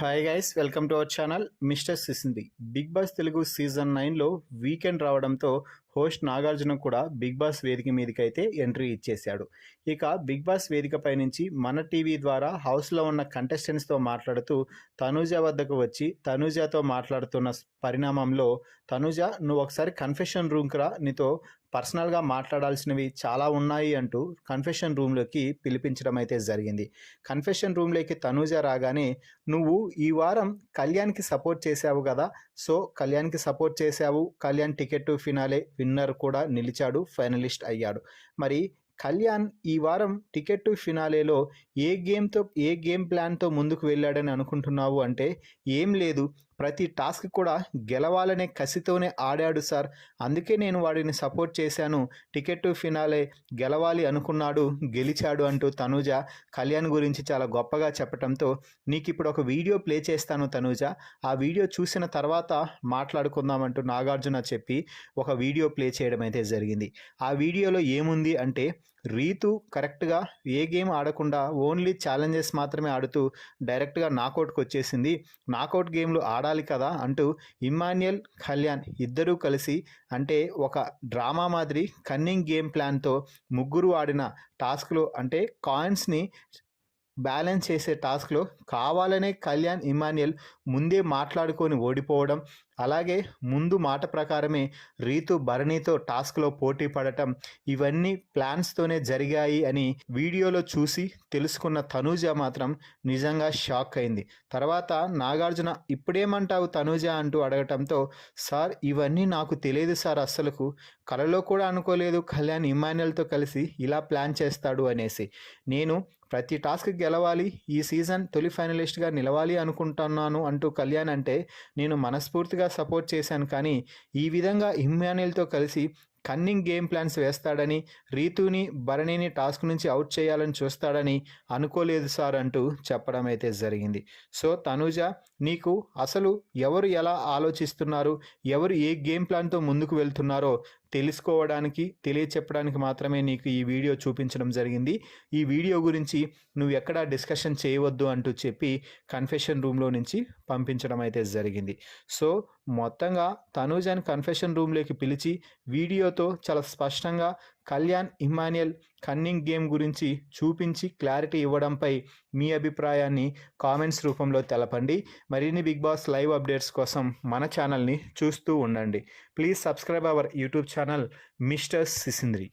Hi guys, welcome to our channel mister సిసింది. Big boss Telugu season 9లో weekend రావడంతో host Nagarjuna కూడా బిగ్ బాస్ వేదిక మీదకైతే ఎంట్రీ ఇచ్చేశాడు. ఇక బిగ్ బాస్ వేదికపై నుంచి మన టీవీ ద్వారా హౌస్లో ఉన్న కంటెస్టెంట్స్తో మాట్లాడుతూ తనూజ వద్దకు వచ్చి తనూజతో మాట్లాడుతున్న పరిణామంలో, తనూజ నువ్వు ఒకసారి కన్ఫెషన్ రూమ్కి రా, నీతో పర్సనల్గా మాట్లాడాల్సినవి చాలా ఉన్నాయి అంటూ కన్ఫెషన్ రూమ్లోకి పిలిపించడం అయితే జరిగింది. కన్ఫెషన్ రూమ్లోకి తనూజ రాగానే, నువ్వు ఈ వారం కళ్యాణ్కి సపోర్ట్ చేశావు కదా, సో కళ్యాణ్కి సపోర్ట్ చేశావు, Kalyan ticket to finale winner కూడా నిలిచాడు, ఫైనలిస్ట్ అయ్యాడు. మరి కళ్యాణ్ ఈ వారం టికెట్ టు ఫినాలేలో ఏ గేమ్ ప్లాన్తో ముందుకు వెళ్ళాడని అనుకుంటున్నావు అంటే, ఏం లేదు, ప్రతి టాస్క్ కూడా గెలవాలనే కసితోనే ఆడాడు సార్, అందుకే నేను వాడిని సపోర్ట్ చేశాను, టికెట్ టు ఫినాలే గెలవాలి అనుకున్నాడు, గెలిచాడు అంటూ తనూజ కళ్యాణ్ గురించి చాలా గొప్పగా చెప్పడంతో, నీకు ఇప్పుడు ఒక వీడియో ప్లే చేస్తాను తనూజ, ఆ వీడియో చూసిన తర్వాత మాట్లాడుకుందామంటూ నాగార్జున చెప్పి ఒక వీడియో ప్లే చేయడం అయితే జరిగింది. ఆ వీడియోలో ఏముంది అంటే, రీతు కరెక్ట్గా ఏ గేమ్ ఆడకుండా ఓన్లీ ఛాలెంజెస్ మాత్రమే ఆడుతూ డైరెక్ట్గా నాకౌట్కి వచ్చేసింది, నాకౌట్ గేమ్లు ఆడాలి కదా అంటూ ఇమ్మాన్యుయల్, కళ్యాణ్ ఇద్దరూ కలిసి, అంటే ఒక డ్రామా మాదిరి కన్నింగ్ గేమ్ ప్లాన్తో ముగ్గురు ఆడిన టాస్క్లో, అంటే కాయిన్స్ని బ్యాలెన్స్ చేసే టాస్క్లో కావాలనే కళ్యాణ్, ఇమ్మాన్యుయల్ ముందే మాట్లాడుకొని ఓడిపోవడం, అలాగే ముందు మాట ప్రకారమే రీతు భరణితో టాస్క్లో పోటీ పడటం, ఇవన్నీ ప్లాన్స్తోనే జరిగాయి అని వీడియోలో చూసి తెలుసుకున్న తనూజ మాత్రం నిజంగా షాక్ అయింది. తర్వాత నాగార్జున ఇప్పుడేమంటావు తనూజ అంటూ అడగటంతో, సార్ ఇవన్నీ నాకు తెలియదు సార్, అస్సలకు కలలో కూడా అనుకోలేదు కళ్యాణ్ ఇమ్మాన్యుయల్తో కలిసి ఇలా ప్లాన్ చేస్తాడు అనేసి. నేను ప్రతి టాస్క్ గెలవాలి, ఈ సీజన్ తొలి ఫైనలిస్ట్గా నిలవాలి అనుకుంటున్నాను అంటూ కళ్యాణ్ అంటే నేను మనస్ఫూర్తిగా సపోర్ట్ చేశాను, కానీ ఈ విధంగా ఇమ్మాన్యుయల్తో కలిసి కన్నింగ్ గేమ్ ప్లాన్స్ వేస్తాడని, రీతుని, భరణిని టాస్క్ నుంచి అవుట్ చేయాలని చూస్తాడని అనుకోలేదు సార్ అంటూ చెప్పడం అయితే జరిగింది. సో తనూజ, నీకు అసలు ఎవరు ఎలా ఆలోచిస్తున్నారు, ఎవరు ఏ గేమ్ ప్లాన్తో ముందుకు వెళ్తున్నారో తెలుసుకోవడానికి, తెలియచెప్పడానికి మాత్రమే నీకు ఈ వీడియో చూపించడం జరిగింది. ఈ వీడియో గురించి నువ్వు ఎక్కడా డిస్కషన్ చేయవద్దు అంటూ చెప్పి కన్ఫెషన్ రూమ్లో నుంచి పంపించడం అయితే జరిగింది. సో మొత్తంగా తనూజని కన్ఫెషన్ రూమ్లోకి పిలిచి వీడియోతో చాలా స్పష్టంగా కళ్యాణ్, ఇమ్మాన్యుయల్ కన్నింగ్ గేమ్ గురించి చూపించి క్లారిటీ ఇవ్వడంపై మీ అభిప్రాయాన్ని కామెంట్స్ రూపంలో తెలపండి. మరిన్ని బిగ్ బాస్ లైవ్ అప్డేట్స్ కోసం మన ఛానల్ని చూస్తూ ఉండండి. Please subscribe our YouTube channel mister సిసింద్రి.